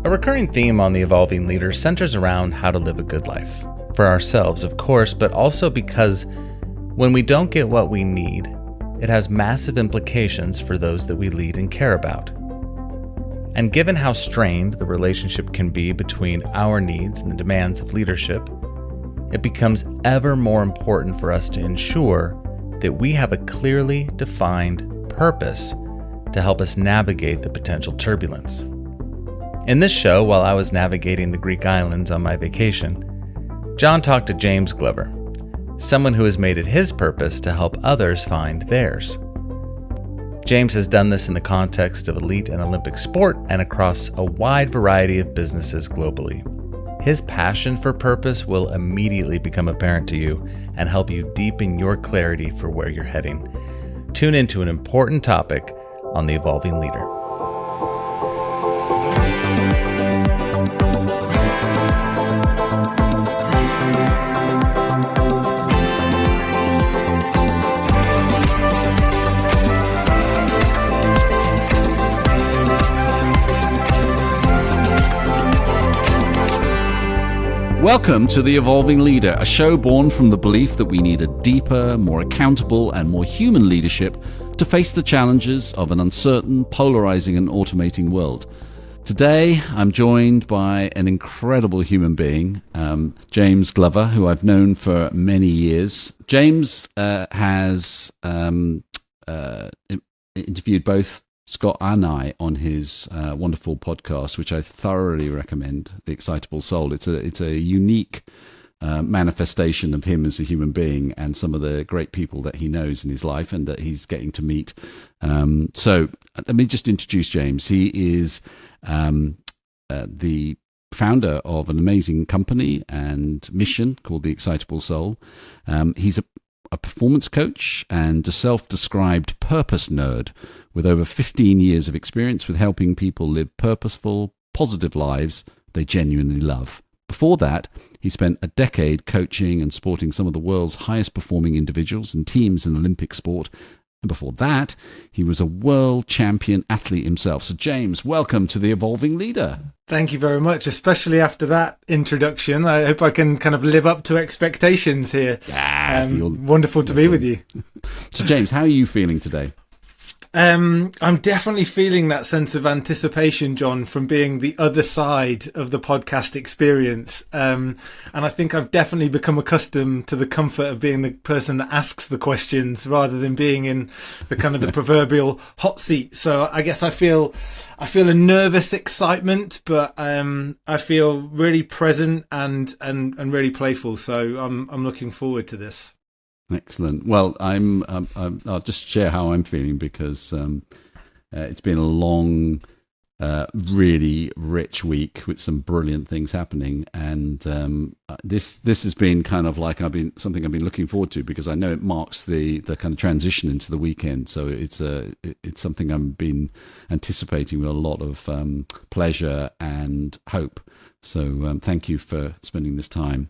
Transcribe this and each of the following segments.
A recurring theme on The Evolving Leader centers around how to live a good life. For ourselves, of course, but also because when we don't get what we need, it has massive implications for those that we lead and care about. And given how strained the relationship can be between our needs and the demands of leadership, it becomes ever more important for us to ensure that we have a clearly defined purpose to help us navigate the potential turbulence. In this show, while I was navigating the Greek islands on my vacation, John talked to James Glover, someone who has made it his purpose to help others find theirs. James has done this in the context of elite and Olympic sport and across a wide variety of businesses globally. His passion for purpose will immediately become apparent to you and help you deepen your clarity for where you're heading. Tune into an important topic on The Evolving Leader. Welcome to The Evolving Leader, a show born from the belief that we need a deeper, more accountable, and more human leadership to face the challenges of an uncertain, polarizing, and automating world. Today, I'm joined by an incredible human being, James Glover, who I've known for many years. James has interviewed both Scott and I on his wonderful podcast, which I thoroughly recommend, The Excitable Soul. It's a unique manifestation of him as a human being and some of the great people that he knows in his life and that he's getting to meet. So let me just introduce James. He is the founder of an amazing company and mission called The Excitable Soul. He's a performance coach and a self-described purpose nerd with over 15 years of experience with helping people live purposeful, positive lives they genuinely love. Before that, he spent a decade coaching and supporting some of the world's highest performing individuals and teams in Olympic sport. And before that, he was a world champion athlete himself. So James, welcome to The Evolving Leader. Thank you very much, especially after that introduction. I hope I can kind of live up to expectations here. Wonderful to be with you. So James, how are you feeling today? I'm definitely feeling that sense of anticipation, John, from being the other side of the podcast experience. And I think I've definitely become accustomed to the comfort of being the person that asks the questions rather than being in the kind of the proverbial hot seat. So I guess I feel a nervous excitement, but I feel really present and really playful. So I'm looking forward to this. Excellent. Well, I'll just share how I'm feeling because it's been a long, really rich week with some brilliant things happening, and this has been kind of like something I've been looking forward to because I know it marks the kind of transition into the weekend. So it's something I've been anticipating with a lot of pleasure and hope. So thank you for spending this time.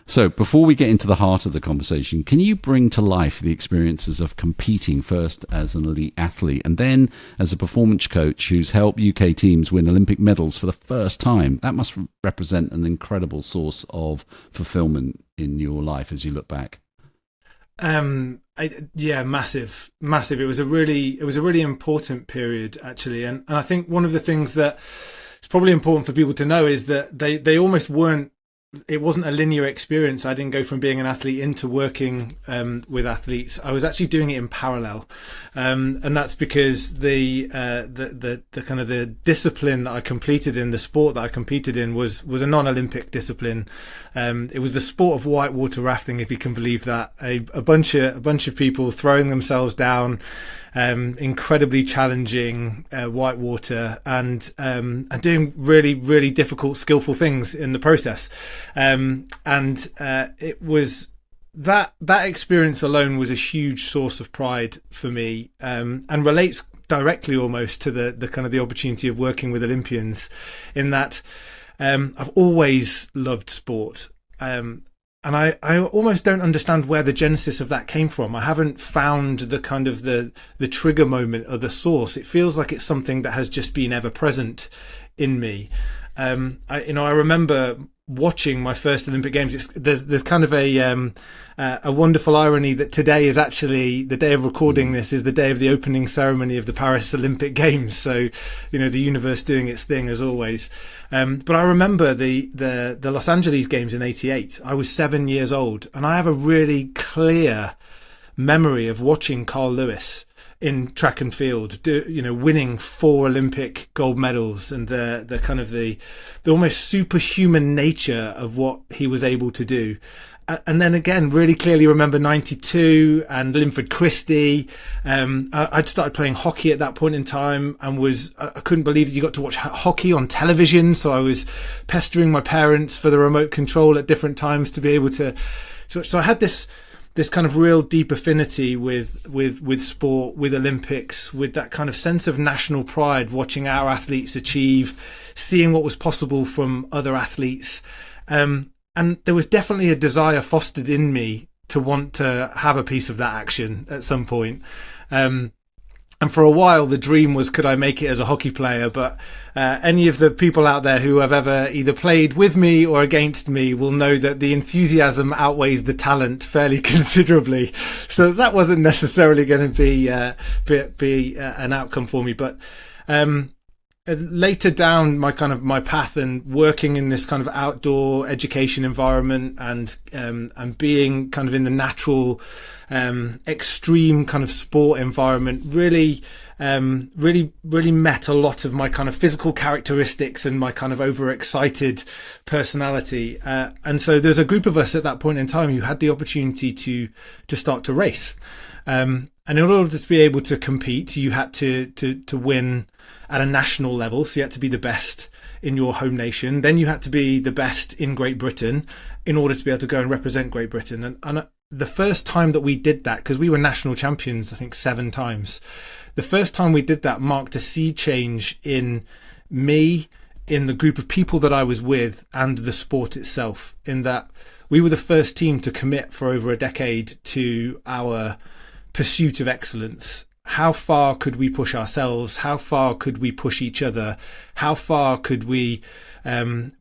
So before we get into the heart of the conversation, can you bring to life the experiences of competing first as an elite athlete and then as a performance coach who's helped UK teams win Olympic medals for the first time? That must represent an incredible source of fulfillment in your life as you look back. Massive. It was a really important period, actually. And I think one of the things that it's probably important for people to know is that they almost weren't, it wasn't a linear experience. I didn't go from being an athlete into working with athletes. I was actually doing it in parallel, and that's because the kind of the discipline that I completed in, the sport that I competed in, was a non-Olympic discipline. It was the sport of whitewater rafting, if you can believe that. A bunch of people throwing themselves down. Incredibly challenging whitewater and doing really, really difficult, skillful things in the process. It was that experience alone was a huge source of pride for me, and relates directly almost to the kind of the opportunity of working with Olympians, in that I've always loved sport. And I almost don't understand where the genesis of that came from. I haven't found the kind of the trigger moment or the source. It feels like it's something that has just been ever present in me. I remember watching my first Olympic Games. There's kind of a wonderful irony that today is actually the day of recording this is the day of the opening ceremony of the Paris Olympic Games. So, the universe doing its thing as always. But I remember the Los Angeles Games in '88. I was 7 years old, and I have a really clear memory of watching Carl Lewis in track and field, winning 4 Olympic gold medals, and the kind of the almost superhuman nature of what he was able to do. And then again, really clearly remember '92 and Linford Christie. I'd started playing hockey at that point in time, and I couldn't believe that you got to watch hockey on television. So I was pestering my parents for the remote control at different times to be able to. So I had this kind of real deep affinity with sport, with Olympics, with that kind of sense of national pride, watching our athletes achieve, seeing what was possible from other athletes. And there was definitely a desire fostered in me to want to have a piece of that action at some point. And for a while, the dream was, could I make it as a hockey player? But any of the people out there who have ever either played with me or against me will know that the enthusiasm outweighs the talent fairly considerably. So that wasn't necessarily going to be an outcome for me. But later down my path and working in this kind of outdoor education environment and being kind of in the natural extreme kind of sport environment really met a lot of my kind of physical characteristics and my kind of overexcited personality. And so there's a group of us at that point in time who had the opportunity to start to race. And in order to be able to compete, you had to win at a national level. So you had to be the best in your home nation. Then you had to be the best in Great Britain in order to be able to go and represent Great Britain. And the first time that we did that, because we were national champions, I think 7 times, the first time we did that marked a sea change in me, in the group of people that I was with, and the sport itself, in that we were the first team to commit for over a decade to our pursuit of excellence. How far could we push ourselves? How far could we push each other? How far could we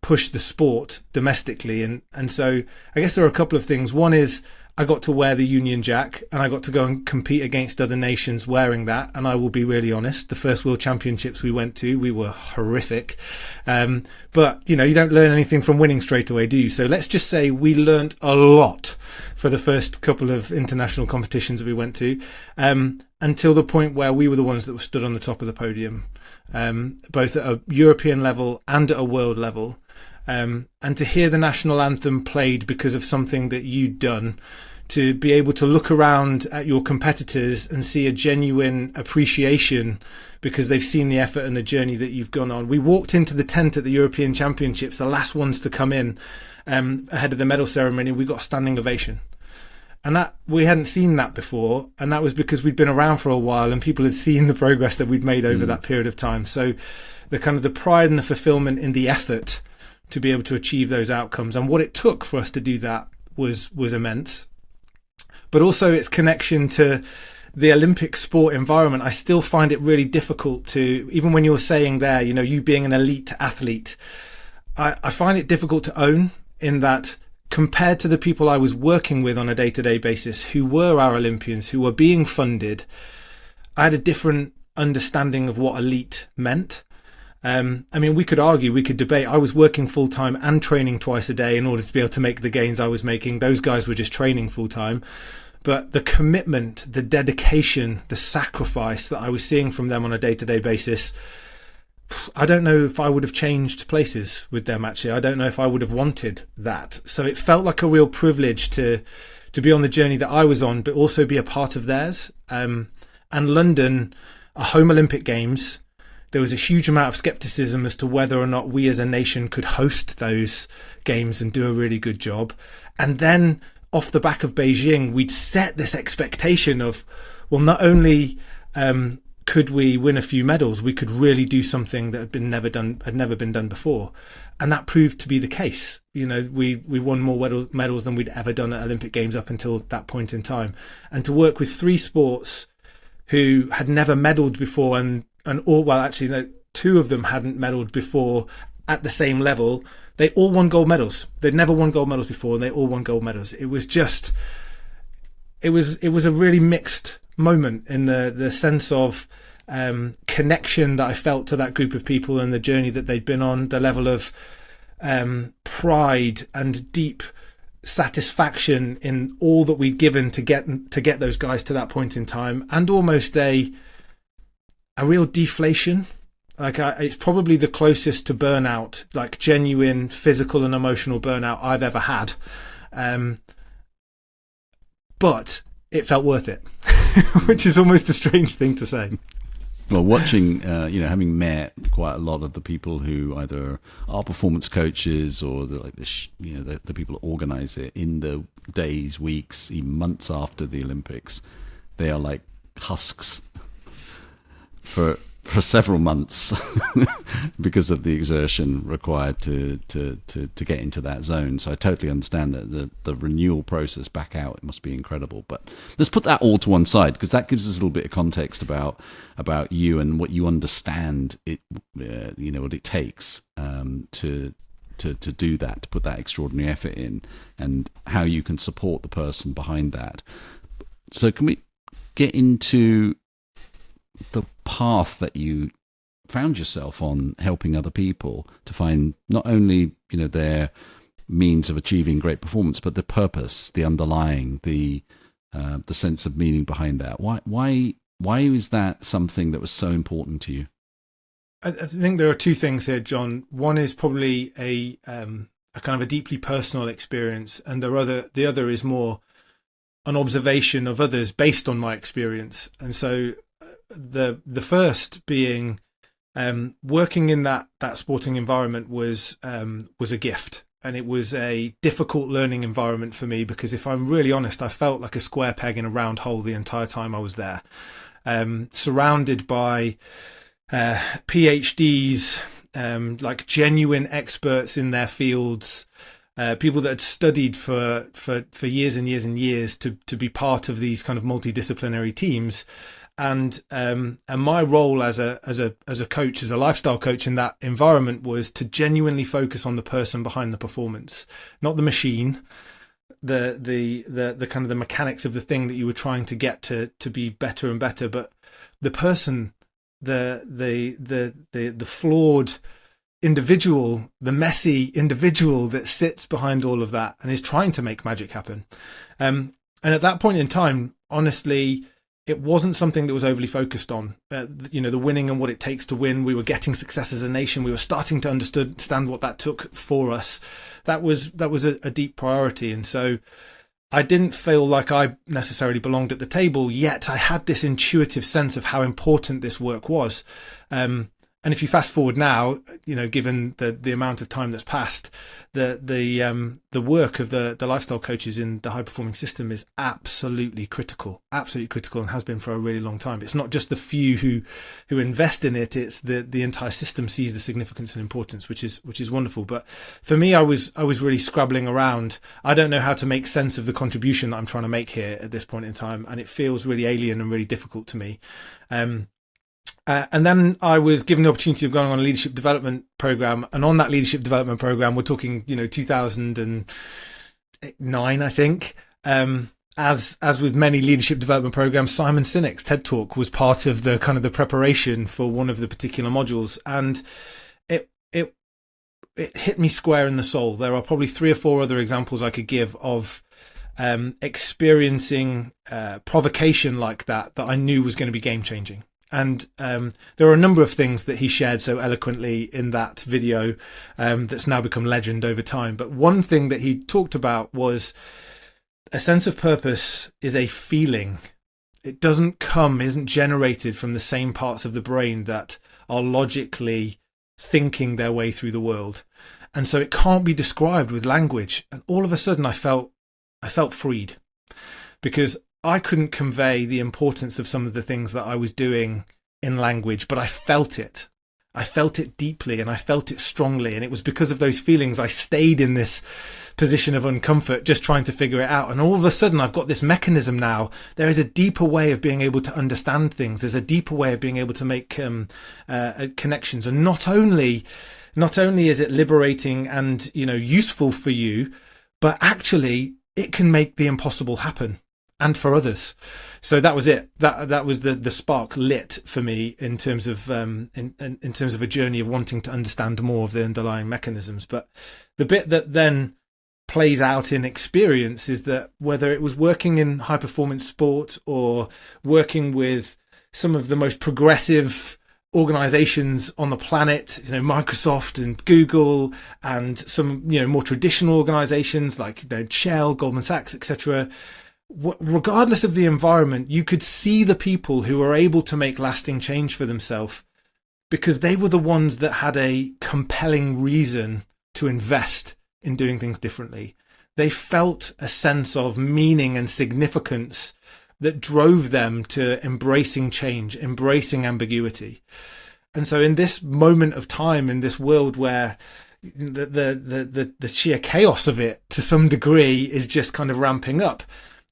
push the sport domestically? And so I guess there are a couple of things. One is I got to wear the Union Jack, and I got to go and compete against other nations wearing that. And I will be really honest, the first World Championships we went to, we were horrific. But, you don't learn anything from winning straight away, do you? So let's just say we learnt a lot for the first couple of international competitions that we went to, until the point where we were the ones that were stood on the top of the podium, both at a European level and at a world level. And to hear the national anthem played because of something that you'd done, to be able to look around at your competitors and see a genuine appreciation because they've seen the effort and the journey that you've gone on. We walked into the tent at the European Championships, the last ones to come in ahead of the medal ceremony. We got a standing ovation. And that we hadn't seen that before. And that was because we'd been around for a while and people had seen the progress that we'd made over that period of time. So the kind of the pride and the fulfillment in the effort to be able to achieve those outcomes and what it took for us to do that was immense. But also its connection to the Olympic sport environment. I still find it really difficult to, even when you're saying there, you being an elite athlete, I find it difficult to own, in that compared to the people I was working with on a day-to-day basis who were our Olympians, who were being funded, I had a different understanding of what elite meant. We could argue, we could debate. I was working full time and training twice a day in order to be able to make the gains I was making. Those guys were just training full time. But the commitment, the dedication, the sacrifice that I was seeing from them on a day-to-day basis, I don't know if I would have changed places with them, actually. I don't know if I would have wanted that. So it felt like a real privilege to be on the journey that I was on, but also be a part of theirs. And London, a home Olympic Games, there was a huge amount of skepticism as to whether or not we as a nation could host those games and do a really good job. And then off the back of Beijing, we'd set this expectation of, well, not only could we win a few medals, we could really do something that had never been done before. And that proved to be the case. We won more medals than we'd ever done at Olympic Games up until that point in time. And to work with 3 sports who had never medalled before, and 2 of them hadn't medalled before at the same level. They all won gold medals. They'd never won gold medals before, and they all won gold medals. It was just, it was a really mixed moment in the sense of connection that I felt to that group of people and the journey that they'd been on, the level of pride and deep satisfaction in all that we'd given to get those guys to that point in time, and almost a real deflation. Like it's probably the closest to burnout, like genuine physical and emotional burnout I've ever had. But it felt worth it, which is almost a strange thing to say. Well, watching, having met quite a lot of the people who either are performance coaches or the people that organize it in the days, weeks, even months after the Olympics, they are like husks for several months because of the exertion required to get into that zone. So I totally understand that the renewal process back out, it must be incredible. But let's put that all to one side, because that gives us a little bit of context about you and what you understand what it takes to do that, to put that extraordinary effort in, and how you can support the person behind that. So can we get into the path that you found yourself on, helping other people to find not only their means of achieving great performance, but the purpose, the underlying, the sense of meaning behind that? Why is that something that was so important to you? I think there are two things here, John. One is probably a kind of a deeply personal experience, and the other is more an observation of others based on my experience. And so the first being working in that sporting environment was a gift, and it was a difficult learning environment for me, because if I'm really honest, I felt like a square peg in a round hole the entire time I was there, surrounded by PhDs, like genuine experts in their fields, people that had studied for years and years and years to be part of these kind of multidisciplinary teams. And my role as a coach, as a lifestyle coach in that environment, was to genuinely focus on the person behind the performance, not the machine, the kind of the mechanics of the thing that you were trying to get to be better and better, but the person, the flawed individual, the messy individual that sits behind all of that and is trying to make magic happen. And at that point in time, honestly, it wasn't something that was overly focused on, the winning and what it takes to win. We were getting success as a nation. We were starting to understand what that took for us. That was a deep priority. And so I didn't feel like I necessarily belonged at the table, yet I had this intuitive sense of how important this work was. And if you fast forward now, given the amount of time that's passed, the work of the lifestyle coaches in the high performing system is absolutely critical, and has been for a really long time. It's not just the few who invest in it; it's the entire system sees the significance and importance, which is wonderful. But for me, I was really scrabbling around. I don't know how to make sense of the contribution that I'm trying to make here at this point in time, and it feels really alien and really difficult to me. And then I was given the opportunity of going on a leadership development program. And on that leadership development program, we're talking, 2009, I think. As with many leadership development programs, Simon Sinek's TED Talk was part of the kind of the preparation for one of the particular modules. And it hit me square in the soul. There are probably 3 or 4 other examples I could give of experiencing provocation like that I knew was going to be game changing. And there are a number of things that he shared so eloquently in that video that's now become legend over time. But one thing that he talked about was a sense of purpose is a feeling. It isn't generated from the same parts of the brain that are logically thinking their way through the world. And so it can't be described with language. And all of a sudden I felt freed, because I couldn't convey the importance of some of the things that I was doing in language, but I felt it. I felt it deeply and I felt it strongly. And it was because of those feelings I stayed in this position of uncomfort, just trying to figure it out. And all of a sudden I've got this mechanism now. There is a deeper way of being able to understand things. There's a deeper way of being able to make connections. And not only not only is it liberating and, useful for you, but actually it can make the impossible happen, and for others. So that was it. That was the spark lit for me in terms of in terms of a journey of wanting to understand more of the underlying mechanisms. But the bit that then plays out in experience is that whether it was working in high performance sport or working with some of the most progressive organizations on the planet, Microsoft and Google, and some more traditional organizations like Shell, Goldman Sachs, etc., regardless of the environment, you could see the people who were able to make lasting change for themselves because they were the ones that had a compelling reason to invest in doing things differently. They felt a sense of meaning and significance that drove them to embracing change, embracing ambiguity. And so in this moment of time, in this world where the sheer chaos of it to some degree is just kind of ramping up,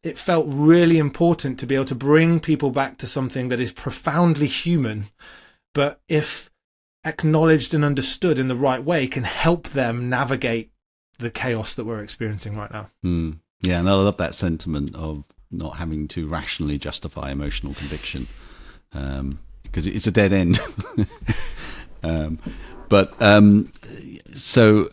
it felt really important to be able to bring people back to something that is profoundly human, but if acknowledged and understood in the right way, can help them navigate the chaos that we're experiencing right now. Yeah, and I love that sentiment of not having to rationally justify emotional conviction, because it's a dead end. So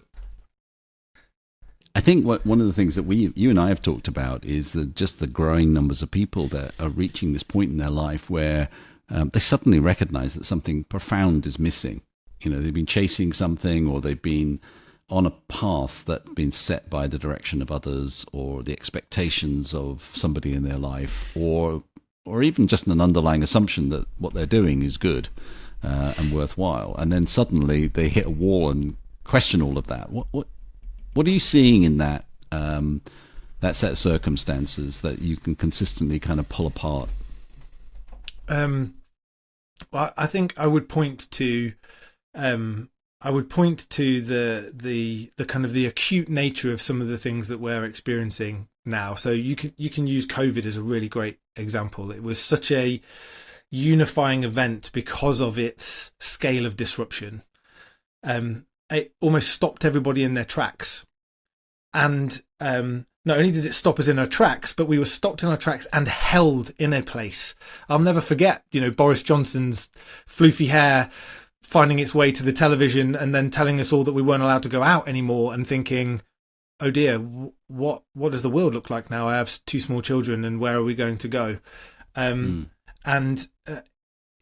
I think one of the things that you and I have talked about is just the growing numbers of people that are reaching this point in their life where they suddenly recognize that something profound is missing. They've been chasing something, or they've been on a path that's been set by the direction of others or the expectations of somebody in their life, or even just an underlying assumption that what they're doing is good and worthwhile. And then suddenly they hit a wall and question all of that. What are you seeing in that set of circumstances that you can consistently kind of pull apart? Well, I think I would point to the kind of the acute nature of some of the things that we're experiencing now. So you can use COVID as a really great example. It was such a unifying event because of its scale of disruption. It almost stopped everybody in their tracks. And not only did it stop us in our tracks, but we were stopped in our tracks and held in a place. I'll never forget, Boris Johnson's floofy hair finding its way to the television and then telling us all that we weren't allowed to go out anymore, and thinking, oh dear, what does the world look like now? I have 2 small children, and where are we going to go? And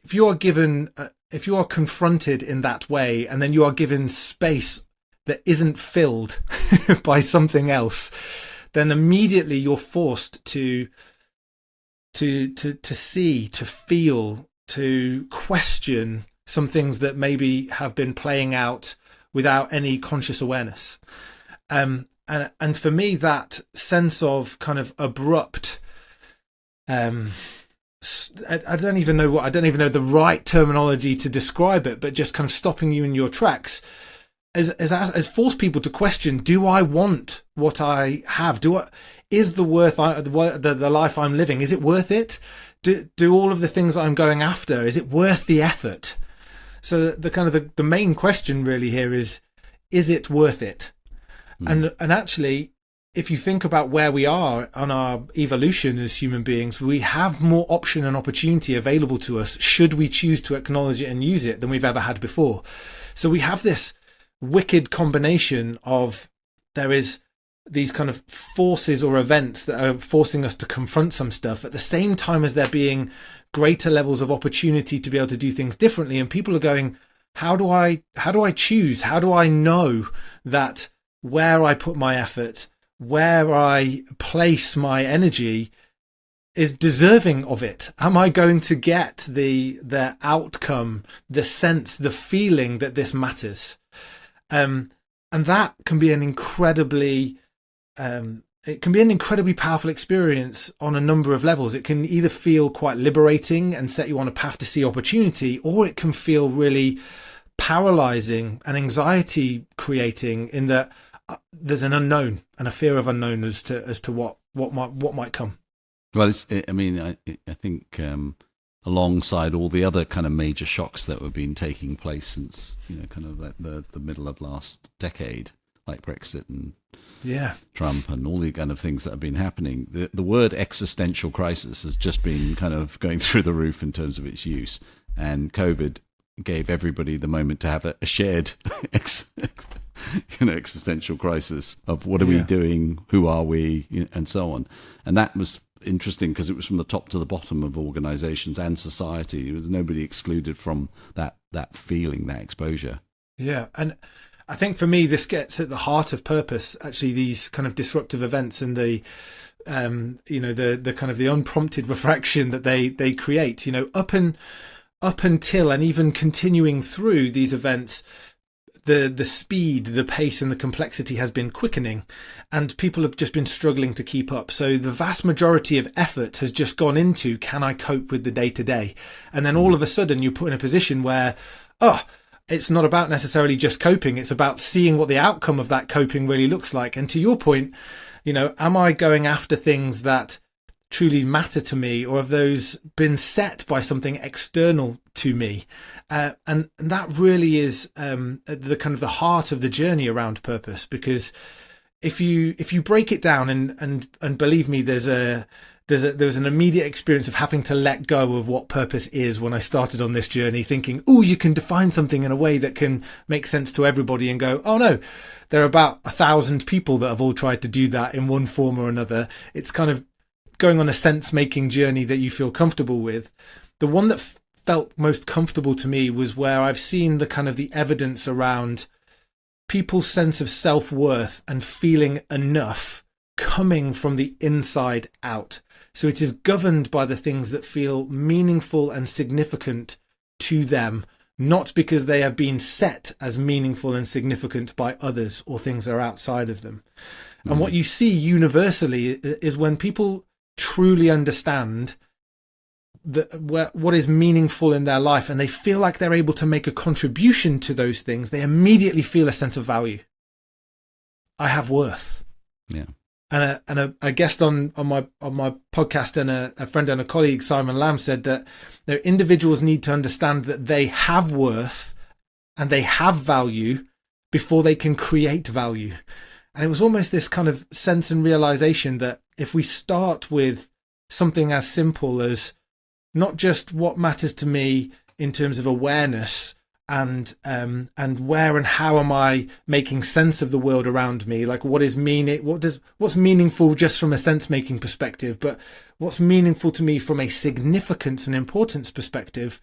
if you are confronted in that way, and then you are given space that isn't filled by something else, then immediately you're forced to see, to feel, to question some things that maybe have been playing out without any conscious awareness. And for me, that sense of kind of abrupt, I don't even know the right terminology to describe it, but just kind of stopping you in your tracks has forced people to question: do I want what I have? Is the life I'm living, is it worth it? Do all of the things I'm going after, is it worth the effort? So the kind of the main question really here is it worth it? And actually, if you think about where we are on our evolution as human beings, we have more option and opportunity available to us should we choose to acknowledge it and use it than we've ever had before. So we have this wicked combination of, there is these kind of forces or events that are forcing us to confront some stuff at the same time as there being greater levels of opportunity to be able to do things differently. And people are going, how do I choose? How do I know that where I put my effort, where I place my energy is deserving of it? Am I going to get the outcome, the sense, the feeling that this matters? And that can be an incredibly powerful experience on a number of levels. It can either feel quite liberating and set you on a path to see opportunity, or it can feel really paralyzing and anxiety creating, in that there's an unknown and a fear of unknown as to what might come. Well, I think alongside all the other kind of major shocks that have been taking place since, kind of like the middle of last decade, like Brexit and Trump and all the kind of things that have been happening. The word existential crisis has just been kind of going through the roof in terms of its use. And COVID gave everybody the moment to have a shared existential crisis of what are we doing, who are we, and so on. And that was interesting because it was from the top to the bottom of organizations and society. There was nobody excluded from that feeling, that exposure. Yeah. And I think for me, this gets at the heart of purpose, actually, these kind of disruptive events and the kind of the unprompted refraction that they create, up until and even continuing through these events, the speed, the pace and the complexity has been quickening, and people have just been struggling to keep up. So the vast majority of effort has just gone into, can I cope with the day to day? And then all of a sudden you're put in a position where, it's not about necessarily just coping. It's about seeing what the outcome of that coping really looks like. And to your point, am I going after things that truly matter to me, or have those been set by something external to me? And that really is the kind of the heart of the journey around purpose. Because if you break it down, and believe me, there was an immediate experience of having to let go of what purpose is when I started on this journey, thinking, you can define something in a way that can make sense to everybody, and go, oh no, there are about 1,000 people that have all tried to do that in one form or another. It's kind of going on a sense-making journey that you feel comfortable with. The one that felt most comfortable to me was where I've seen the kind of the evidence around people's sense of self-worth and feeling enough coming from the inside out. So it is governed by the things that feel meaningful and significant to them, not because they have been set as meaningful and significant by others or things that are outside of them. And what you see universally is when people truly understand what is meaningful in their life, and they feel like they're able to make a contribution to those things, they immediately feel a sense of value. I have worth. Yeah. And a guest on my podcast and a friend and a colleague, Simon Lamb, said that individuals need to understand that they have worth and they have value before they can create value. And it was almost this kind of sense and realization that if we start with something as simple as not just what matters to me in terms of awareness and where and how am I making sense of the world around me, like what's meaningful just from a sense making perspective, but what's meaningful to me from a significance and importance perspective,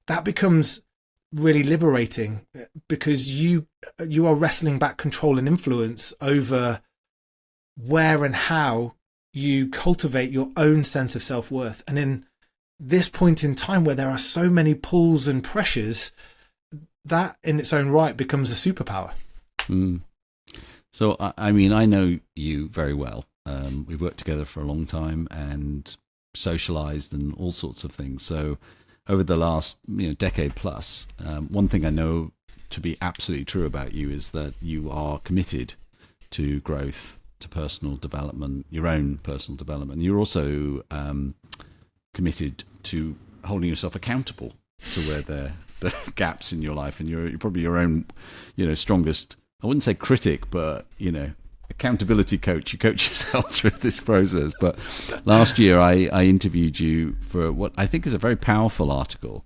that becomes really liberating, because you are wrestling back control and influence over where and how you cultivate your own sense of self-worth. And in this point in time where there are so many pulls and pressures, that in its own right becomes a superpower. So, I mean, I know you very well. We've worked together for a long time and socialized and all sorts of things. So over the last decade plus, one thing I know to be absolutely true about you is that you are committed to growth, to personal development, your own personal development. You're also committed to holding yourself accountable to where the gaps in your life, and you're probably your own strongest, I wouldn't say critic, but accountability coach. You coach yourself through this process. But last year I interviewed you for what I think is a very powerful article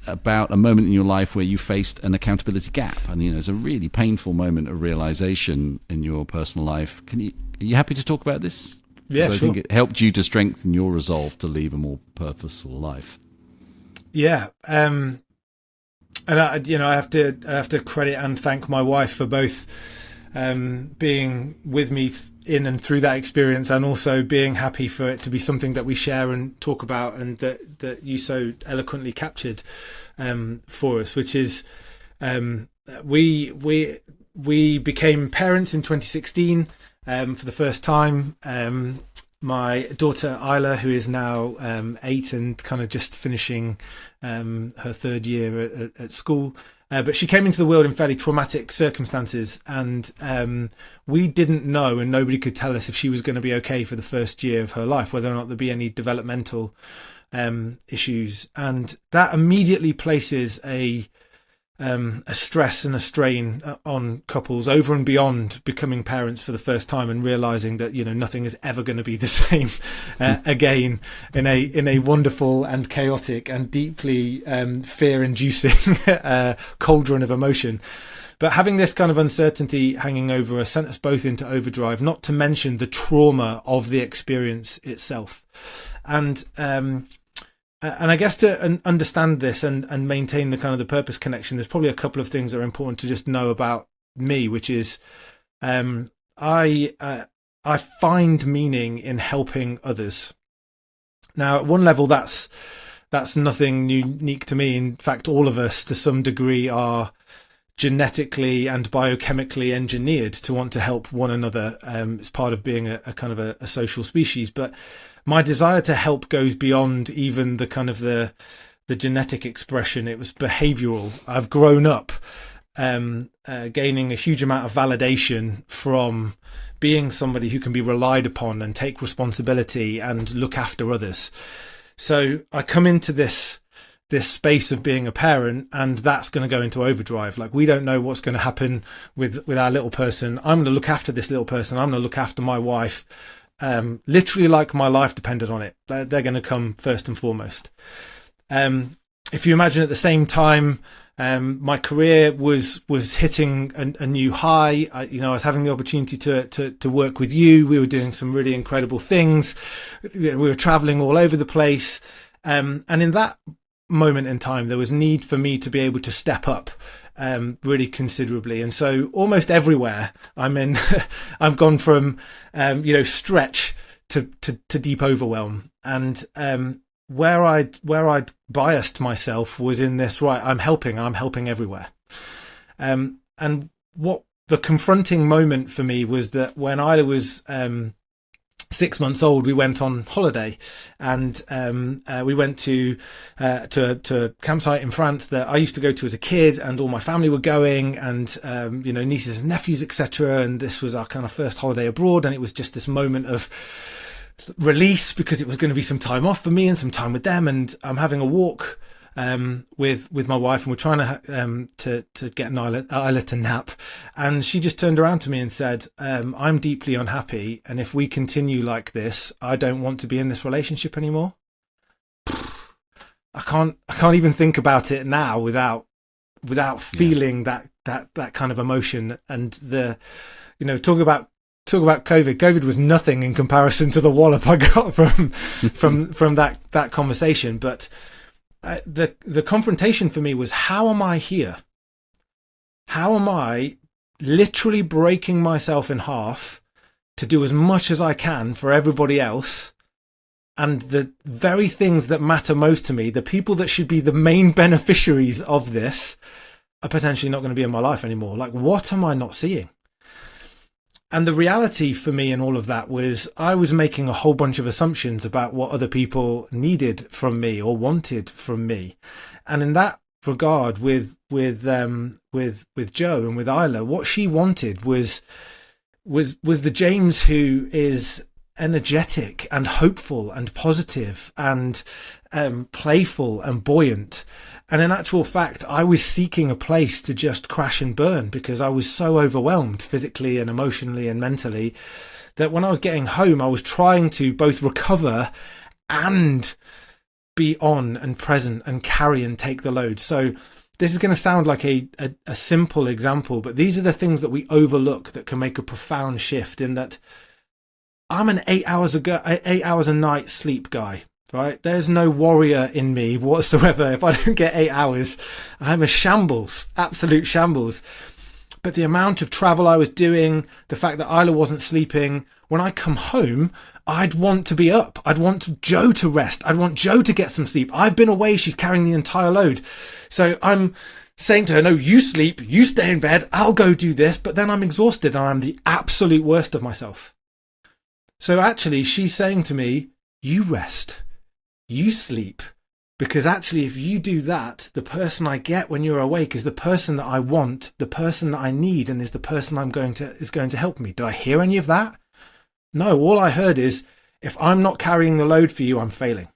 about a moment in your life where you faced an accountability gap, and it's a really painful moment of realization in your personal life. Are you happy to talk about this? Yeah, sure. I think it helped you to strengthen your resolve to leave a more purposeful life. Yeah, and I have to credit and thank my wife for both being with me in and through that experience, and also being happy for it to be something that we share and talk about, and that you so eloquently captured for us, which is we became parents in 2016 for the first time. My daughter Isla, who is now 8 and kind of just finishing her third year at school, but she came into the world in fairly traumatic circumstances, and we didn't know, and nobody could tell us if she was going to be okay for the first year of her life, whether or not there'd be any developmental issues, and that immediately places a stress and a strain on couples over and beyond becoming parents for the first time and realizing that, you know, nothing is ever going to be the same again in a wonderful and chaotic and deeply fear-inducing cauldron of emotion. But having this kind of uncertainty hanging over us sent us both into overdrive, not to mention the trauma of the experience itself. And I guess to understand this and maintain the kind of the purpose connection, there's probably a couple of things that are important to just know about me, which is I find meaning in helping others. Now, at one level, that's nothing unique to me. In fact, all of us, to some degree, are genetically and biochemically engineered to want to help one another. It's part of being a kind of a social species. But my desire to help goes beyond even the kind of the genetic expression. It was behavioral. I've grown up gaining a huge amount of validation from being somebody who can be relied upon and take responsibility and look after others. So I come into this space of being a parent, and that's going to go into overdrive. Like, we don't know what's going to happen with our little person. I'm going to look after this little person. I'm going to look after my wife. Literally like my life depended on it. They're going to come first and foremost. If you imagine at the same time, my career was hitting a new high. I was having the opportunity to work with you. We were doing some really incredible things. We were traveling all over the place. And in that moment in time, there was need for me to be able to step up really considerably. And so almost everywhere I'm in, I've gone from stretch to deep overwhelm. And where I'd biased myself was in this, right, I'm helping everywhere. And what the confronting moment for me was that when I was 6 months old, we went on holiday, and we went to a campsite in France that I used to go to as a kid, and all my family were going, and nieces and nephews, etc. And this was our kind of first holiday abroad, and it was just this moment of release because it was going to be some time off for me and some time with them. And I'm having a walk with my wife, and we're trying to get Isla to nap, and she just turned around to me and said, I'm deeply unhappy, and if we continue like this, I don't want to be in this relationship anymore. I can't even think about it now without feeling that kind of emotion. And talk about COVID was nothing in comparison to the wallop I got from that conversation. But the confrontation for me was, how am I here? How am I literally breaking myself in half to do as much as I can for everybody else? And the very things that matter most to me, the people that should be the main beneficiaries of this, are potentially not going to be in my life anymore. Like, what am I not seeing? And the reality for me in all of that was I was making a whole bunch of assumptions about what other people needed from me or wanted from me. And in that regard, with Jo and with Isla, what she wanted was the James who is energetic and hopeful and positive and playful and buoyant. And in actual fact, I was seeking a place to just crash and burn because I was so overwhelmed physically and emotionally and mentally that when I was getting home, I was trying to both recover and be on and present and carry and take the load. So this is going to sound like a simple example, but these are the things that we overlook that can make a profound shift. In that I'm an 8 hours a night sleep guy. Right? There's no warrior in me whatsoever. If I don't get 8 hours, I'm a shambles, absolute shambles. But the amount of travel I was doing, the fact that Isla wasn't sleeping, when I come home, I'd want to be up. I'd want Jo to rest. I'd want Jo to get some sleep. I've been away. She's carrying the entire load. So I'm saying to her, no, you sleep, you stay in bed. I'll go do this. But then I'm exhausted and I'm the absolute worst of myself. So actually she's saying to me, you rest. You sleep, because actually if you do that, the person I get when you're awake is the person that I want, the person that I need, and is the person is going to help me. Did I hear any of that? No, all I heard is, if I'm not carrying the load for you, I'm failing.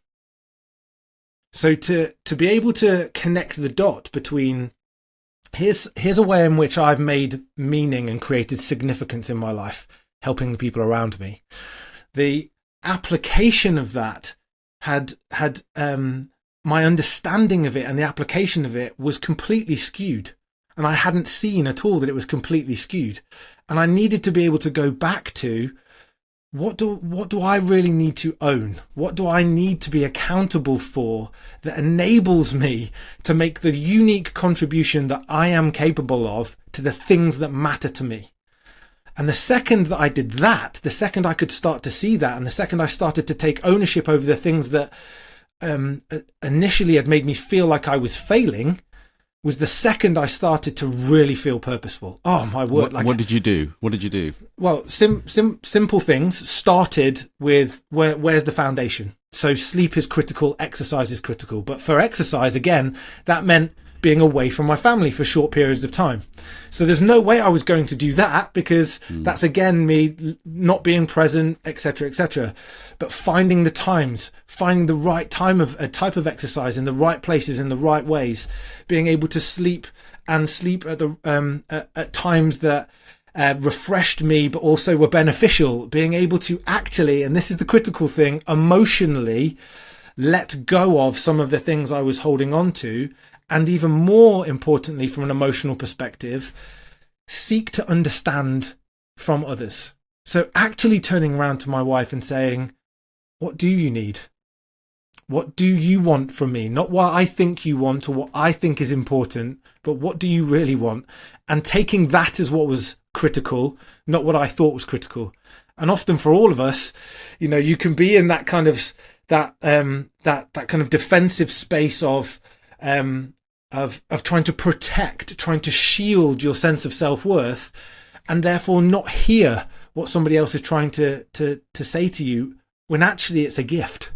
So to be able to connect the dot between here's a way in which I've made meaning and created significance in my life, helping the people around me. The application of that had my understanding of it and the application of it was completely skewed. And I hadn't seen at all that it was completely skewed. And I needed to be able to go back to what do I really need to own? What do I need to be accountable for that enables me to make the unique contribution that I am capable of to the things that matter to me? And the second that I did that, the second I could start to see that, and the second I started to take ownership over the things that initially had made me feel like I was failing, was the second I started to really feel purposeful. Oh my word! What did you do? What did you do? Well, simple things started with where's the foundation. So sleep is critical, exercise is critical. But for exercise, again, that meant being away from my family for short periods of time. So there's no way I was going to do that because that's again me not being present, etc., etc. But finding the times, finding the right time of a type of exercise in the right places, in the right ways, being able to sleep at the at times that refreshed me, but also were beneficial. Being able to actually, and this is the critical thing, emotionally let go of some of the things I was holding on to. And even more importantly, from an emotional perspective, seek to understand from others. So actually turning around to my wife and saying, what do you need? What do you want from me? Not what I think you want or what I think is important, but what do you really want? And taking that as what was critical, not what I thought was critical. And often for all of us, you can be in that kind of that kind of defensive space of trying to protect, trying to shield your sense of self-worth, and therefore not hear what somebody else is trying to say to you, when actually it's a gift.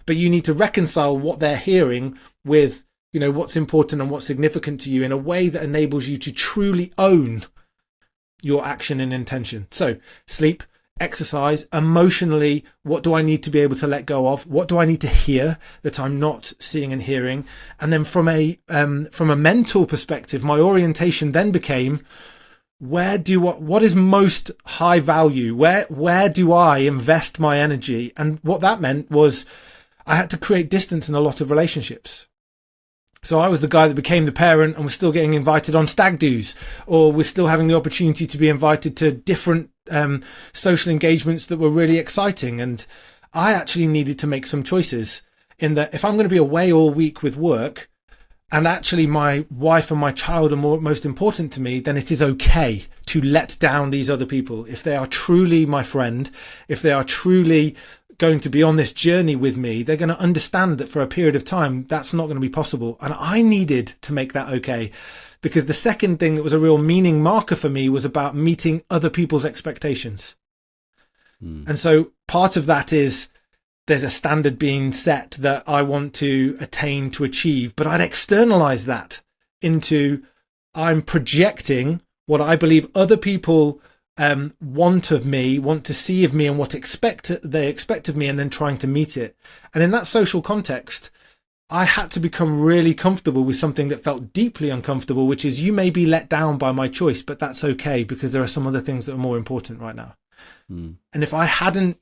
But you need to reconcile what they're hearing with, what's important and what's significant to you in a way that enables you to truly own your action and intention. So sleep, exercise, emotionally, what do I need to be able to let go of? What do I need to hear that I'm not seeing and hearing? And then from a mental perspective, my orientation then became, what is most high value? Where do I invest my energy? And what that meant was I had to create distance in a lot of relationships. So I was the guy that became the parent and was still getting invited on stag do's, or was still having the opportunity to be invited to different social engagements that were really exciting. And I actually needed to make some choices in that if I'm going to be away all week with work, and actually my wife and my child are most important to me, then it is okay to let down these other people. If they are truly my friend, if they are truly going to be on this journey with me, they're going to understand that for a period of time, that's not going to be possible. And I needed to make that okay, because the second thing that was a real meaning marker for me was about meeting other people's expectations. And so part of that is there's a standard being set that I want to attain, to achieve, but I'd externalize that into I'm projecting what I believe other people want of me, want to see of me, and what they expect of me, and then trying to meet it. And in that social context, I had to become really comfortable with something that felt deeply uncomfortable, which is you may be let down by my choice, but that's okay because there are some other things that are more important right now. And if I hadn't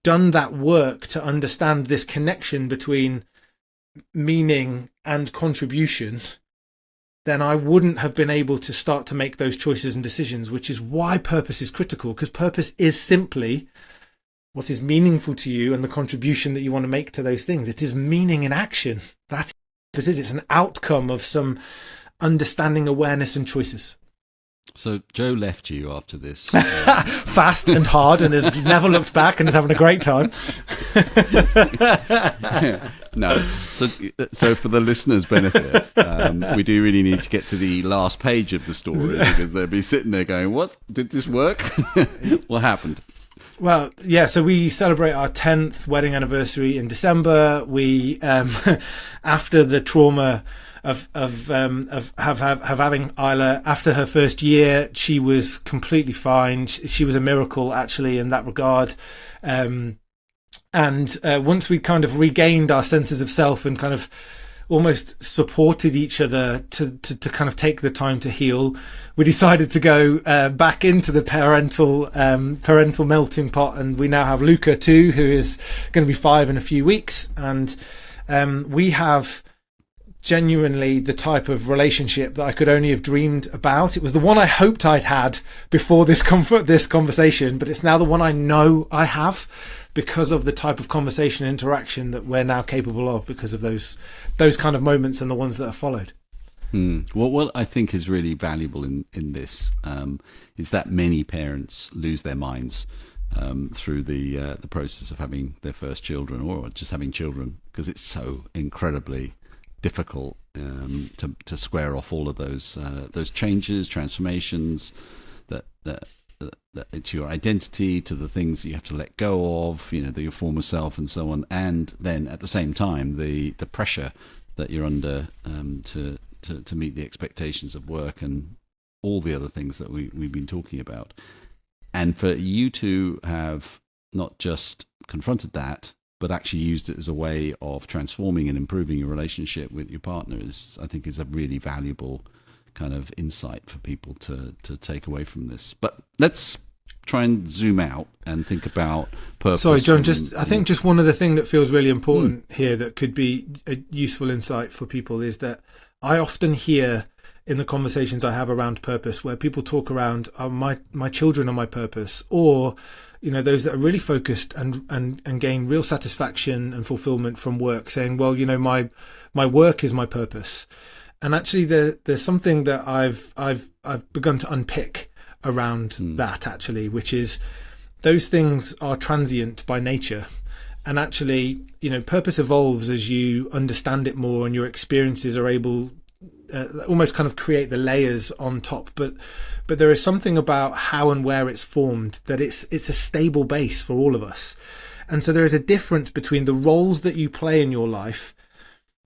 done that work to understand this connection between meaning and contribution, then I wouldn't have been able to start to make those choices and decisions, which is why purpose is critical, because purpose is simply what is meaningful to you and the contribution that you want to make to those things. It is meaning in action. That's what it is. It's an outcome of some understanding, awareness, and choices. So Joe left you after this. Fast and hard, and has never looked back and is having a great time. No. So for the listeners' benefit, we do really need to get to the last page of the story, because they'll be sitting there going, what? Did this work? What happened? Well, yeah, so we celebrate our 10th wedding anniversary in December. We, after the trauma of having Isla, after her first year, she was completely fine. She was a miracle, actually, in that regard. And once we kind of regained our senses of self and kind of almost supported each other to kind of take the time to heal, we decided to go back into the parental melting pot, and we now have Luca too, who is going to be 5 in a few weeks, and we have genuinely the type of relationship that I could only have dreamed about. It was the one I hoped I'd had before this conversation, but it's now the one I know I have, because of the type of conversation and interaction that we're now capable of, because of those kind of moments and the ones that have followed. Well, what I think is really valuable in this is that many parents lose their minds through the process of having their first children, or just having children, because it's so incredibly difficult to square off all of those changes, transformations that to your identity, to the things that you have to let go of, your former self and so on, and then at the same time the pressure that you're under to meet the expectations of work and all the other things that we've been talking about. And for you to have not just confronted that, but actually used it as a way of transforming and improving your relationship with your partner, I think is a really valuable kind of insight for people to take away from this. But let's try and zoom out and think about purpose. Sorry, John, I think just one other thing that feels really important here that could be a useful insight for people is that I often hear in the conversations I have around purpose where people talk around my children are my purpose, or those that are really focused and gain real satisfaction and fulfillment from work, saying, well, my work is my purpose. And actually there's something that I've begun to unpick around that, actually, which is those things are transient by nature. And actually, purpose evolves as you understand it more, and your experiences are able almost kind of create the layers on top. But there is something about how and where it's formed that it's a stable base for all of us. And so there is a difference between the roles that you play in your life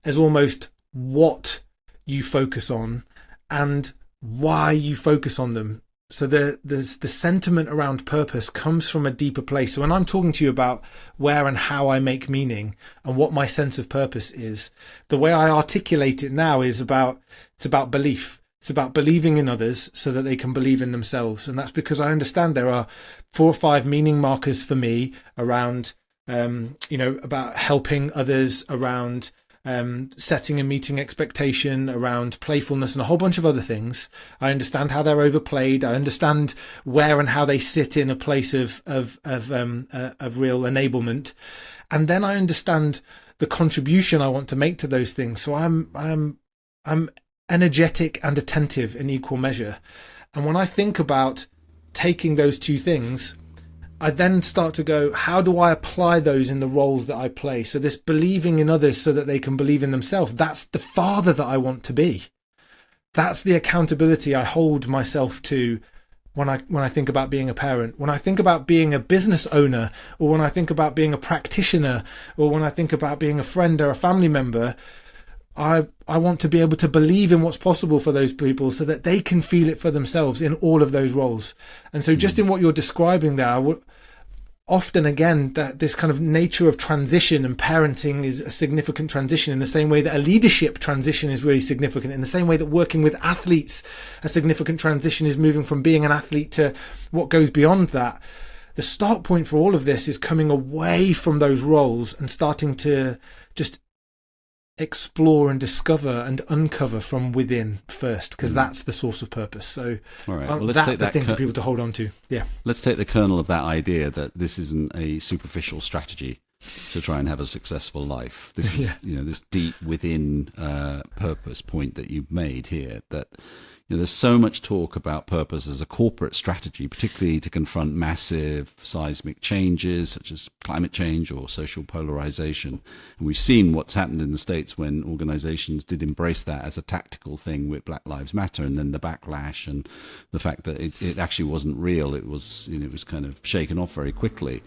as almost what you focus on and why you focus on them. So the sentiment around purpose comes from a deeper place. So when I'm talking to you about where and how I make meaning and what my sense of purpose is, the way I articulate it now is it's about belief. It's about believing in others so that they can believe in themselves. And that's because I understand there are 4 or 5 meaning markers for me around, about helping others, around setting and meeting expectation, around playfulness, and a whole bunch of other things. I understand how they're overplayed. I understand where and how they sit in a place of real enablement, and then I understand the contribution I want to make to those things. So I'm energetic and attentive in equal measure. And when I think about taking those 2 things, I then start to go, how do I apply those in the roles that I play? So this believing in others so that they can believe in themselves, that's the father that I want to be. That's the accountability I hold myself to when I think about being a parent, when I think about being a business owner, or when I think about being a practitioner, or when I think about being a friend or a family member. I want to be able to believe in what's possible for those people so that they can feel it for themselves in all of those roles. And so just in what you're describing there, often again, that this kind of nature of transition, and parenting is a significant transition in the same way that a leadership transition is really significant, in the same way that working with athletes, a significant transition is moving from being an athlete to what goes beyond that. The start point for all of this is coming away from those roles and starting to just explore and discover and uncover from within first, because that's the source of purpose. So all right, well, let's take that thing for people to hold on to. Yeah, let's take the kernel of that idea that this isn't a superficial strategy to try and have a successful life. This is this deep within purpose point that you've made here, that there's so much talk about purpose as a corporate strategy, particularly to confront massive seismic changes such as climate change or social polarization. And we've seen what's happened in the States when organizations did embrace that as a tactical thing with Black Lives Matter, and then the backlash and the fact that it actually wasn't real. It was, it was kind of shaken off very quickly.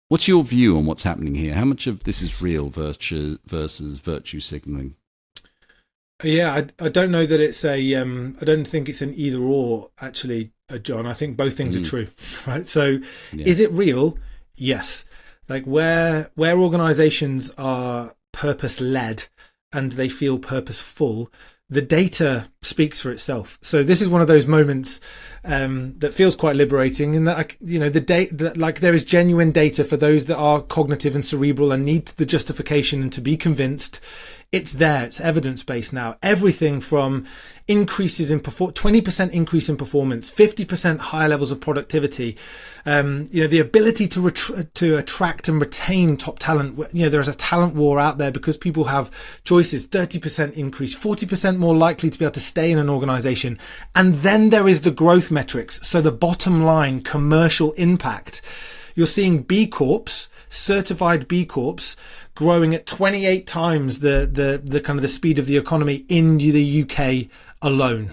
What's your view on what's happening here? How much of this is real versus virtue signaling? Yeah, I don't know that it's I don't think it's an either or, actually, John. I think both things are true, right? So is it real? Yes. Like where organizations are purpose led and they feel purposeful, the data speaks for itself. So this is one of those moments that feels quite liberating, in that, you know, the data, like there is genuine data for those that are cognitive and cerebral and need the justification and to be convinced. It's there. It's evidence-based now. Everything from increases in 20% increase in performance, 50% higher levels of productivity, the ability to attract and retain top talent. You know, there's a talent war out there because people have choices. 30% increase, 40% more likely to be able to stay in an organization. And then there is the growth metrics. So the bottom line, commercial impact. You're seeing B Corps, certified B Corps, growing at 28 times the kind of the speed of the economy in the UK alone.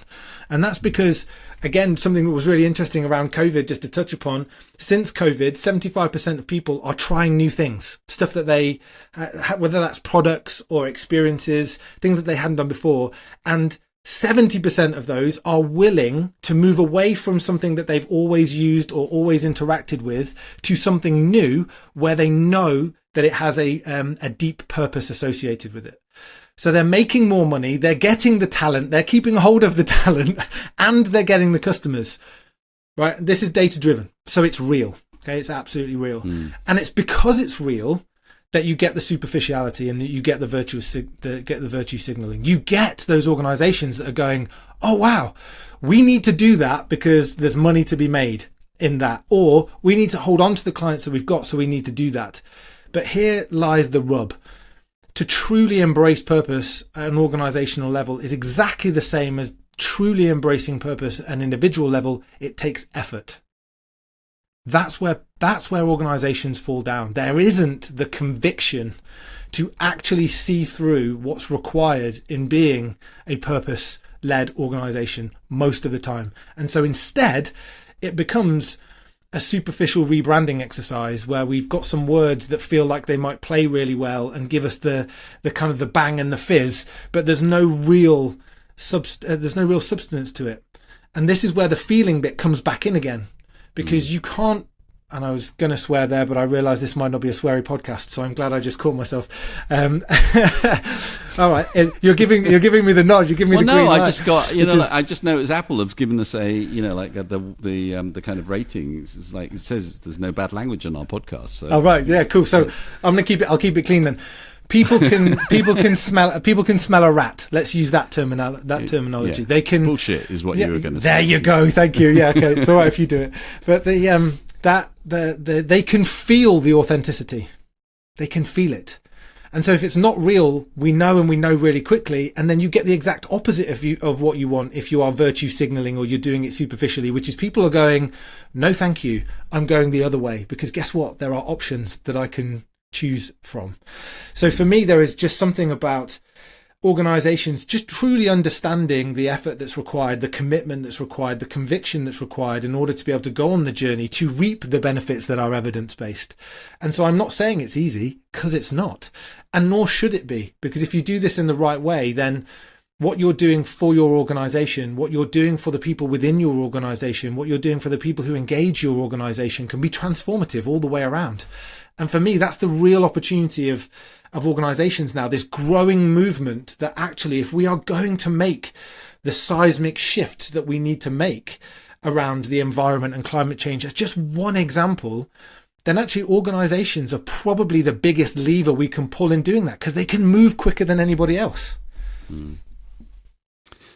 And that's because, again, something that was really interesting around COVID, just to touch upon, since COVID, 75% of people are trying new things, stuff that they, whether that's products or experiences, things that they hadn't done before. And 70% of those are willing to move away from something that they've always used or always interacted with to something new where they know that it has a deep purpose associated with it. So they're making more money, they're getting the talent, they're keeping hold of the talent, and they're getting the customers, right? This is data driven. So it's real. Okay. It's absolutely real. And it's because it's real that you get the superficiality and that you get the virtue signaling. You get those organizations that are going, oh, wow, we need to do that because there's money to be made in that, or we need to hold on to the clients that we've got, so we need to do that. But here lies the rub. To truly embrace purpose at an organizational level is exactly the same as truly embracing purpose at an individual level. It takes effort. That's where organizations fall down. There isn't the conviction to actually see through what's required in being a purpose-led organization most of the time. And so instead, it becomes a superficial rebranding exercise where we've got some words that feel like they might play really well and give us the kind of the bang and the fizz, but there's no real substance to it. And this is where the feeling bit comes back in again, because you can't, and I was going to swear there, but I realized this might not be a sweary podcast, so I'm glad I just caught myself. All right, you're giving me the nod. You're giving me the green light. I just got, I just noticed Apple have given us a, the kind of ratings. It's like it says there's no bad language on our podcast. So. Oh right, yeah, cool. So I'm gonna keep it. I'll keep it clean then. People can smell a rat. Let's use that terminology. Yeah. They can bullshit is what you were going to say. There you go. Thank you. Yeah, okay. It's all right if you do it. But they can feel the authenticity. They can feel it. And so if it's not real, we know really quickly, and then you get the exact opposite of what you want if you are virtue signaling or you're doing it superficially, which is people are going, no thank you, I'm going the other way, because guess what? There are options that I can choose from. So for me, there is just something about organizations just truly understanding the effort that's required, the commitment that's required, the conviction that's required in order to be able to go on the journey to reap the benefits that are evidence-based. And so I'm not saying it's easy, because it's not, and nor should it be, because if you do this in the right way, then what you're doing for your organization, what you're doing for the people within your organization, what you're doing for the people who engage your organization can be transformative all the way around. And for me, that's the real opportunity of organizations now, this growing movement that actually, if we are going to make the seismic shifts that we need to make around the environment and climate change, as just one example, then actually organizations are probably the biggest lever we can pull in doing that, because they can move quicker than anybody else.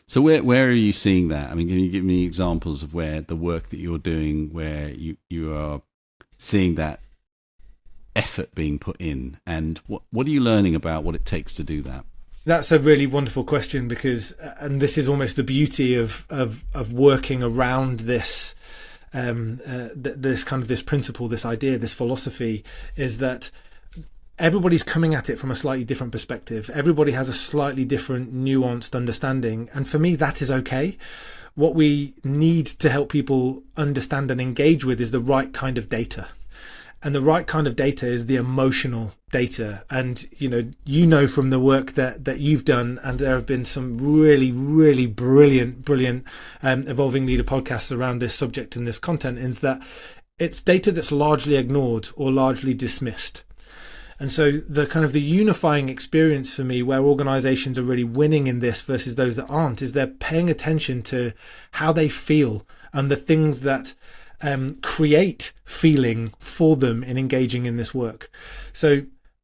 So where are you seeing that? I mean, can you give me examples of where the work that you're doing, where you are seeing that effort being put in, and what are you learning about what it takes to do that? That's a really wonderful question, because, and this is almost the beauty of working around this, this kind of this principle, this idea, this philosophy, is that everybody's coming at it from a slightly different perspective. Everybody has a slightly different, nuanced understanding, and for me, that is okay. What we need to help people understand and engage with is the right kind of data. And the right kind of data is the emotional data. And, you know from the work that you've done, and there have been some really, really brilliant evolving leader podcasts around this subject and this content, is that it's data that's largely ignored or largely dismissed. And so the kind of the unifying experience for me where organizations are really winning in this versus those that aren't is they're paying attention to how they feel and the things that create feeling for them in engaging in this work. So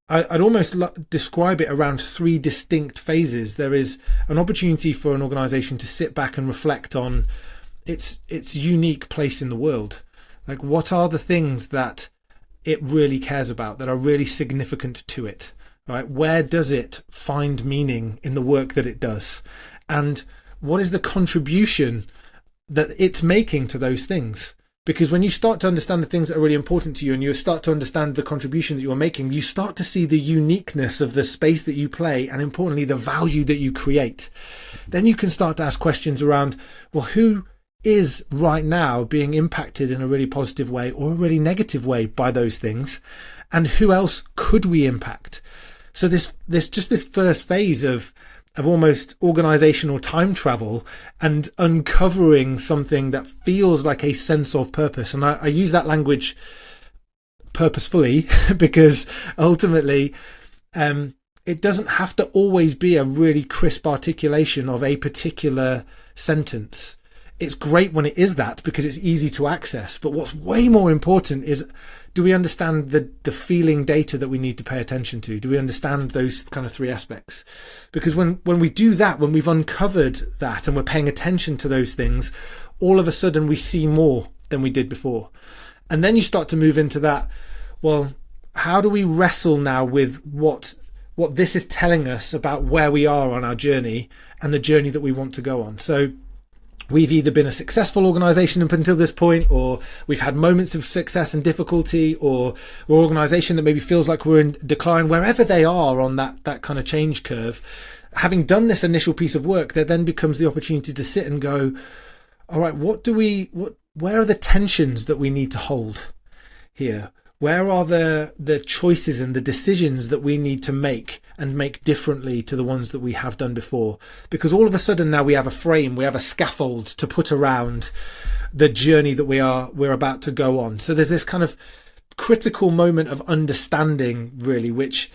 I'd almost describe it around three distinct phases. There is an opportunity for an organization to sit back and reflect on its unique place in the world. Like, what are the things that it really cares about, that are really significant to it, right? Where does it find meaning in the work that it does? And what is the contribution that it's making to those things? Because when you start to understand the things that are really important to you and you start to understand the contribution that you're making, you start to see the uniqueness of the space that you play and, importantly, the value that you create. Then you can start to ask questions around, well, who is right now being impacted in a really positive way or a really negative way by those things, and who else could we impact? So this first phase of almost organizational time travel and uncovering something that feels like a sense of purpose. And I use that language purposefully because ultimately it doesn't have to always be a really crisp articulation of a particular sentence. It's great when it is that because it's easy to access. But what's way more important is, do we understand the feeling data that we need to pay attention to? Do we understand those kind of three aspects? Because when we do that, when we've uncovered that and we're paying attention to those things, all of a sudden we see more than we did before. And then you start to move into that, well, how do we wrestle now with what this is telling us about where we are on our journey and the journey that we want to go on? So we've either been a successful organization up until this point, or we've had moments of success and difficulty, or an organization that maybe feels like we're in decline. Wherever they are on that kind of change curve, having done this initial piece of work, there then becomes the opportunity to sit and go, all right, where are the tensions that we need to hold here? Where are the choices and the decisions that we need to make and make differently to the ones that we have done before? Because all of a sudden now we have a frame, we have a scaffold to put around the journey that we're about to go on. So there's this kind of critical moment of understanding, really, which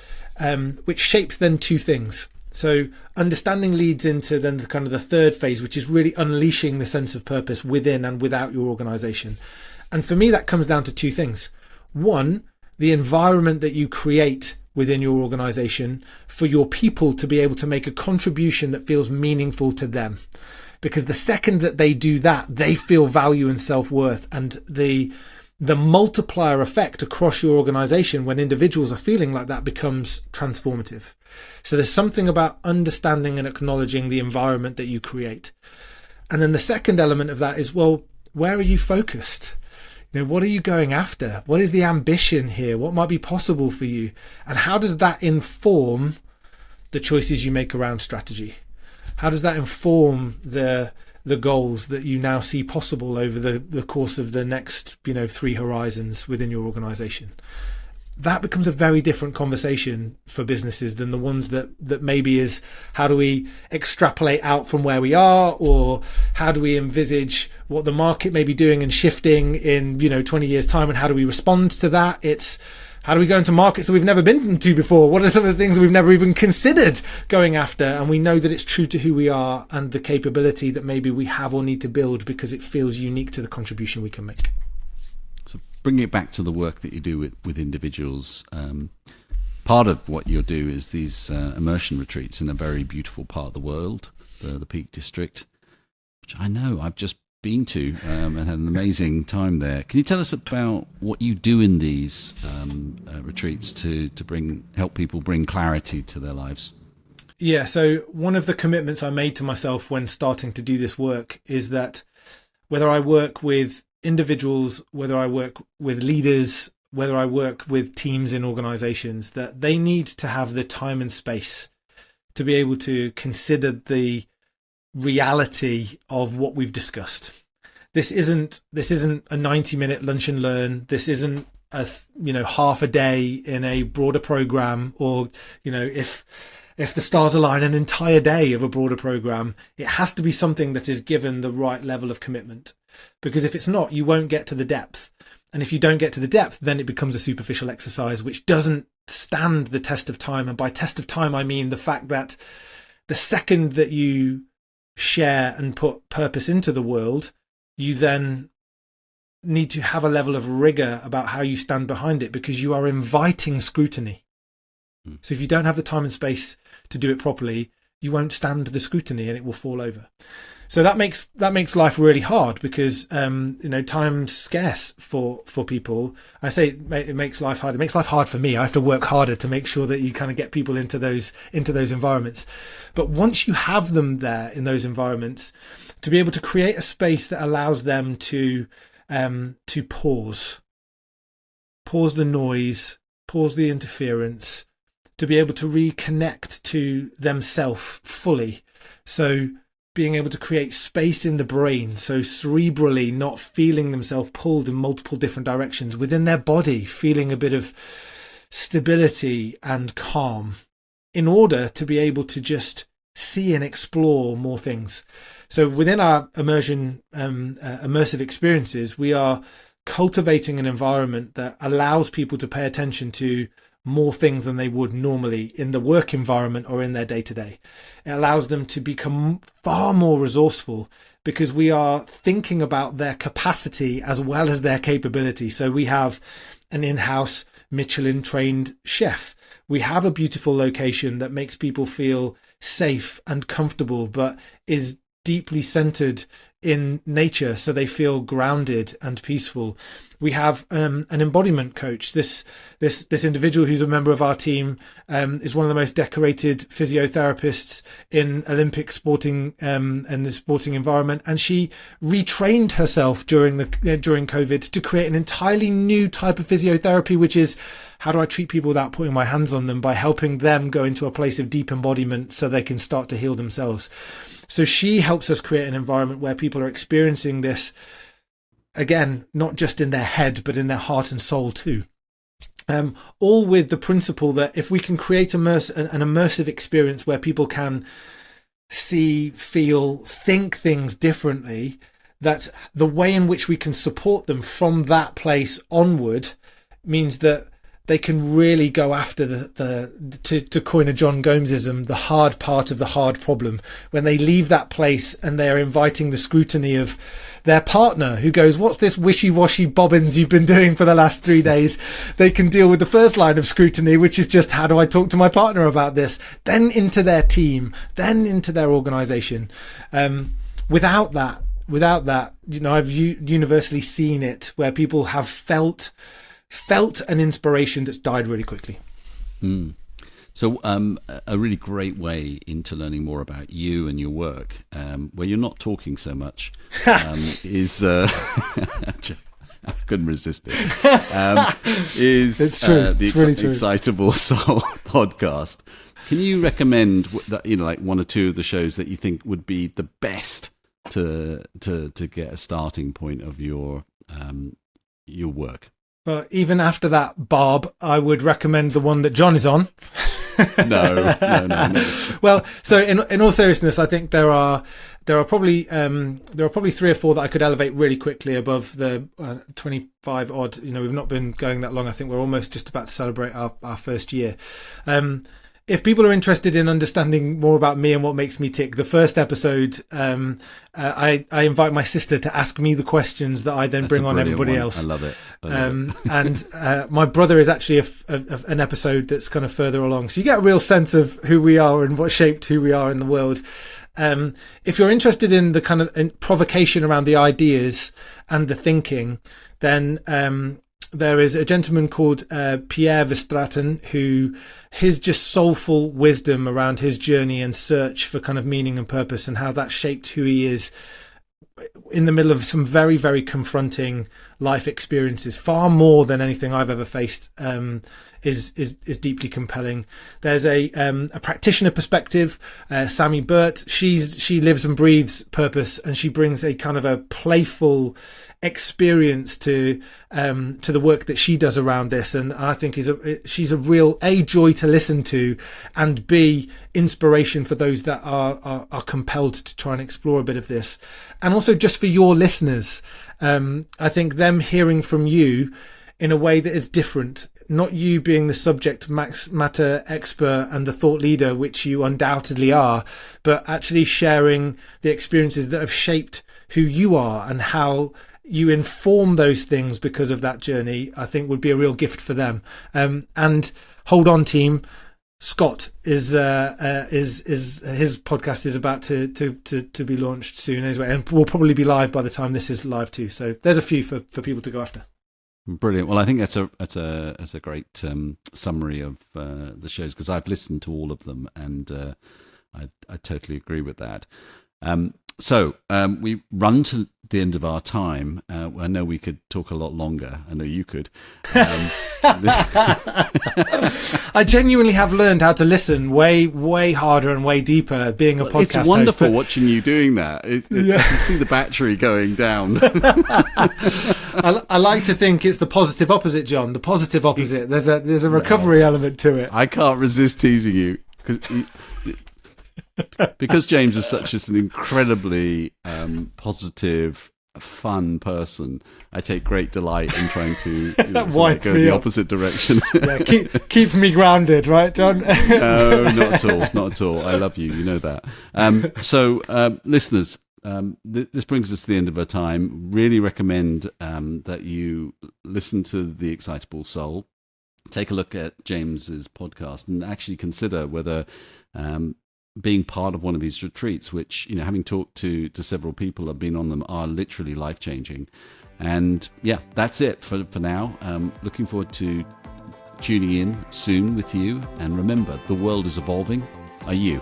shapes then two things. So understanding leads into then the kind of the third phase, which is really unleashing the sense of purpose within and without your organization. And for me, that comes down to two things. One, the environment that you create within your organization for your people to be able to make a contribution that feels meaningful to them. Because the second that they do that, they feel value and self-worth, and the multiplier effect across your organization when individuals are feeling like that becomes transformative. So there's something about understanding and acknowledging the environment that you create. And then the second element of that is, well, where are you focused? What are you going after? What is the ambition here? What might be possible for you? And how does that inform the choices you make around strategy? How does that inform the goals that you now see possible over the course of the next, 3 horizons within your organization? That becomes a very different conversation for businesses than the ones that maybe is, how do we extrapolate out from where we are, or how do we envisage what the market may be doing and shifting in 20 years time, and how do we respond to that? It's, how do we go into markets that we've never been to before? What are some of the things we've never even considered going after? And we know that it's true to who we are and the capability that maybe we have or need to build because it feels unique to the contribution we can make. Bringing it back to the work that you do with individuals, part of what you do is these immersion retreats in a very beautiful part of the world, the Peak District, which I know I've just been to and had an amazing time there. Can you tell us about what you do in these retreats to help people bring clarity to their lives? Yeah, so one of the commitments I made to myself when starting to do this work is that whether I work with individuals, whether I work with leaders, whether I work with teams in organizations, that they need to have the time and space to be able to consider the reality of what we've discussed. This isn't a 90-minute lunch and learn. This isn't a half a day in a broader program, or if the stars align, an entire day of a broader program. It has to be something that is given the right level of commitment. Because if it's not, you won't get to the depth. And if you don't get to the depth, then it becomes a superficial exercise, which doesn't stand the test of time. And by test of time, I mean the fact that the second that you share and put purpose into the world, you then need to have a level of rigor about how you stand behind it, because you are inviting scrutiny. So if you don't have the time and space to do it properly, you won't stand the scrutiny and it will fall over. So that makes life really hard, because time's scarce for people. I say it makes life hard. It makes life hard for me. I have to work harder to make sure that you kind of get people into those environments. But once you have them there in those environments, to be able to create a space that allows them to pause the noise, pause the interference, to be able to reconnect to themselves fully. So being able to create space in the brain, so cerebrally not feeling themselves pulled in multiple different directions, within their body feeling a bit of stability and calm, in order to be able to just see and explore more things. So within our immersive experiences, we are cultivating an environment that allows people to pay attention to more things than they would normally in the work environment or in their day-to-day. It allows them to become far more resourceful, because we are thinking about their capacity as well as their capability. So we have an in-house Michelin-trained chef. We have a beautiful location that makes people feel safe and comfortable, but is deeply centered in nature, so they feel grounded and peaceful. We have an embodiment coach. This individual who's a member of our team is one of the most decorated physiotherapists in Olympic sporting and the sporting environment, and she retrained herself during COVID to create an entirely new type of physiotherapy, which is, how do I treat people without putting my hands on them, by helping them go into a place of deep embodiment so they can start to heal themselves. So she helps us create an environment where people are experiencing this, again, not just in their head, but in their heart and soul too. All with the principle that if we can create an immersive experience where people can see, feel, think things differently, that the way in which we can support them from that place onward means that they can really go after to coin a Jean Gomesism, the hard part of the hard problem. When they leave that place and they're inviting the scrutiny of their partner, who goes, "What's this wishy-washy bobbins you've been doing for the last 3 days?" They can deal with the first line of scrutiny, which is just, how do I talk to my partner about this? Then into their team, then into their organization. Without that, I've universally seen it where people have felt an inspiration that's died really quickly. So a really great way into learning more about you and your work, where you're not talking so much, is I couldn't resist it. It's true. The Excitable Soul podcast. Can you recommend that, like one or two of the shows that you think would be the best to get a starting point of your work? Well, even after that, Barb, I would recommend the one that John is on. No. Well, so in all seriousness, I think there are probably 3 or 4 that I could elevate really quickly above the 25 odd. We've not been going that long. I think we're almost just about to celebrate our first year. If people are interested in understanding more about me and what makes me tick, the first episode, I invite my sister to ask me the questions that I then bring on everybody else. I love it. And my brother is actually an episode that's kind of further along. So you get a real sense of who we are and what shaped who we are in the world. If you're interested in the kind of provocation around the ideas and the thinking, then there is a gentleman called Pierre Verstraeten, who his just soulful wisdom around his journey and search for kind of meaning and purpose, and how that shaped who he is in the middle of some very, very confronting life experiences, far more than anything I've ever faced, is deeply compelling. There's a practitioner perspective, Sammy Burt. She lives and breathes purpose, and she brings a kind of a playful experience to the work that she does around this, and I think she's a real joy to listen to, and B, inspiration for those that are compelled to try and explore a bit of this. And also also just for your listeners. I think them hearing from you in a way that is different, not you being the subject matter expert and the thought leader, which you undoubtedly are, but actually sharing the experiences that have shaped who you are and how you inform those things because of that journey, I think would be a real gift for them. And hold on, team. Scott is his podcast is about to be launched soon as well, and will probably be live by the time this is live too. So there's a few for people to go after. Brilliant. Well, I think that's a great summary of the shows, because I've listened to all of them, and I totally agree with that. So we run to the end of our time. I know we could talk a lot longer. I know you could. I genuinely have learned how to listen way harder and way deeper being a podcast It's wonderful host, watching you doing that. I can see the battery going down. I like to think it's the positive opposite, John. The positive opposite. There's a recovery element to it. I can't resist teasing you because James is such an incredibly positive, fun person. I take great delight in trying to go the opposite direction. Yeah, keep me grounded, right, John? No, not at all. I love you. You know that. So, listeners, this brings us to the end of our time. Really recommend that you listen to The Excitable Soul. Take a look at James's podcast and actually consider whether being part of one of his retreats, which, having talked to several people have been on them, are literally life-changing. And yeah, that's it for now. Looking forward to tuning in soon with you. And remember, the world is evolving. Are you?